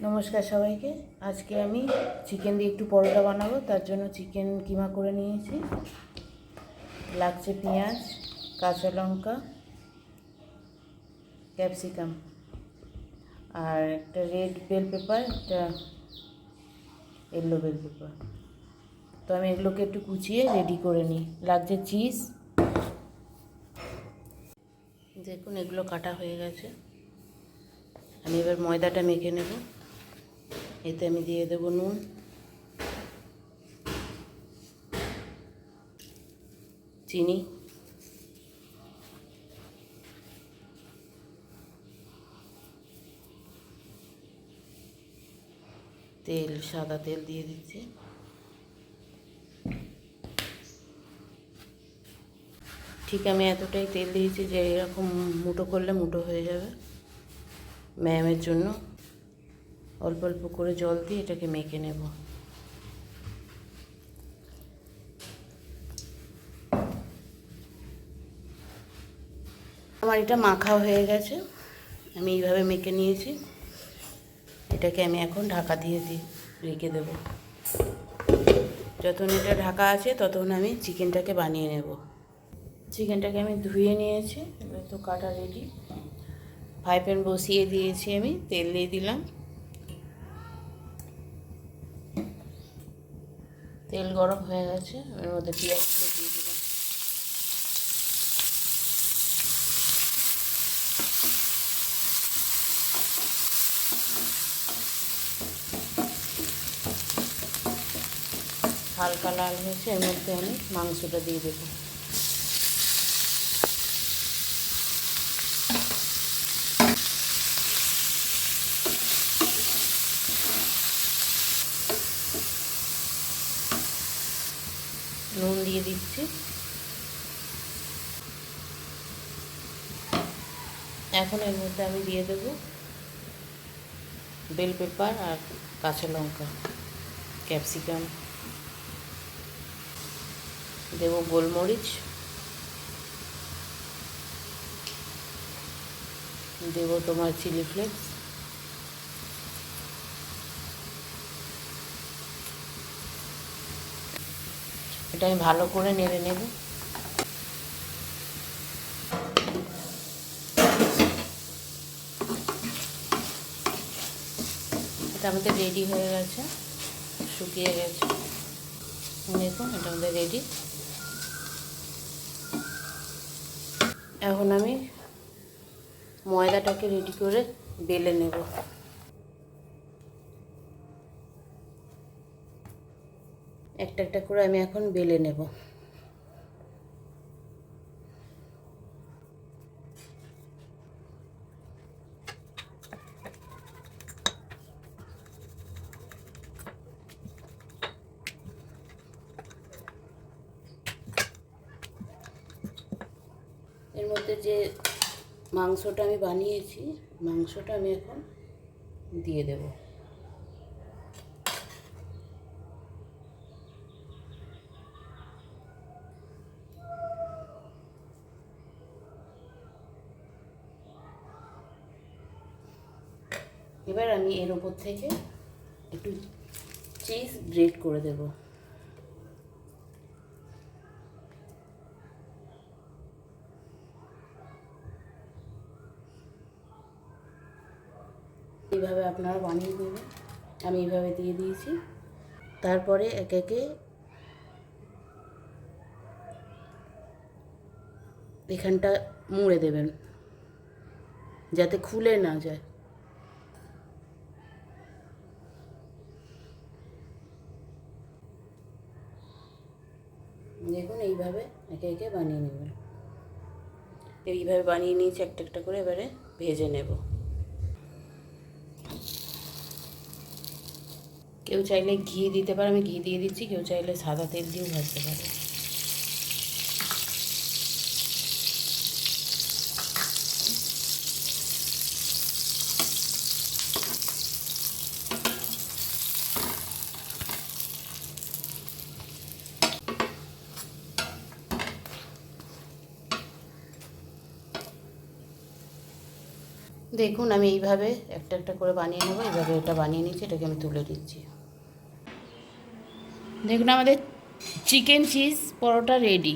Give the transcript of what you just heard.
নমস্কার সবাইকে। আজকে আমি চিকেন দিয়ে একটু পরোটা বানাবো। তার জন্য চিকেন কিমা করে নিয়েছি। লাগছে পেঁয়াজ, কাঁচা লঙ্কা, ক্যাপসিকাম আর একটা রেড বেল পেপার, একটা ইয়েলো বেল পেপার। তো আমি এগুলোকে একটু কুচিয়ে রেডি করে নিই। লাগছে চিজ। দেখুন এগুলো কাটা হয়ে গেছে। আমি এবার ময়দাটা মেখে নেব। এতে আমি দিয়ে দেবো নুন, চিনি, তেল, সাদা তেল দিয়ে দিচ্ছি। ঠিক আমি এতটাই তেল দিয়েছি যে এরকম মুঠো করলে মুঠো হয়ে যাবে। ম্যামের জন্য অল্প অল্প করে জল দিয়ে এটাকে মেখে নেব। আমার এটা মাখা হয়ে গেছে। আমি এইভাবে মেখে নিয়েছি। এটাকে আমি এখন ঢাকা দিয়ে রেখে দেব। যতক্ষণ এটা ঢাকা আছে ততক্ষণ আমি চিকেনটাকে বানিয়ে নেব। চিকেনটাকে আমি ধুয়ে নিয়েছি, এবার তো কাটা রেডি। ফ্রাই প্যান বসিয়ে দিয়েছি, আমি তেল দিয়ে দিলাম। তেল গরম হয়ে গেছে, এর মধ্যে পেঁয়াজগুলো দিয়ে দিলাম। হালকা লাল হয়েছে, এর মধ্যে আমি মাংসটা দিয়ে দেবো। নুন দিয়ে দিচ্ছি। এখন এর মধ্যে আমি দিয়ে দেবো বেল পেপার আর কাঁচা লঙ্কা, ক্যাপসিকাম, দেবো গোলমরিচ, দেবো তোমার চিলি ফ্লেক্স, এটা আমি ভালো করে নেড়ে নেব। এটা আমাদের রেডি হয়ে গেছে, শুকিয়ে গেছে। দেখুন এটা আমাদের রেডি। এখন আমি ময়দাটাকে রেডি করে বেলে নেব। একটা একটা করে আমি এখন বেলে নেব। এর মধ্যে যে মাংসটা আমি বানিয়েছি, মাংসটা আমি এখন দিয়ে দেব। এবার আমি এর উপর থেকে একটু চিজ গ্রেট করে দেব। এইভাবে আপনারা বানিয়ে দেবেন। আমি এইভাবে দিয়ে দিয়েছি। তারপরে একে একে এখানটা মুড়ে দেবেন যাতে খুলে না যায়। দেখুন এইভাবে একে একে বানিয়ে নেবেন। এইভাবে বানিয়ে নিয়েছি একটা একটা করে, এবারে ভেজে নেব। কেউ চাইলে ঘি দিতে পারে, আমি ঘি দিয়ে দিচ্ছি। কেউ চাইলে সাদা তেল দিয়েও ভাজতে পারে। দেখুন আমি এইভাবে একটা একটা করে বানিয়ে নেবো। এইভাবে এটা বানিয়ে নিচ্ছি, এটাকে আমি তুলে দিচ্ছি। দেখুন আমাদের চিকেন চিজ পরোটা রেডি।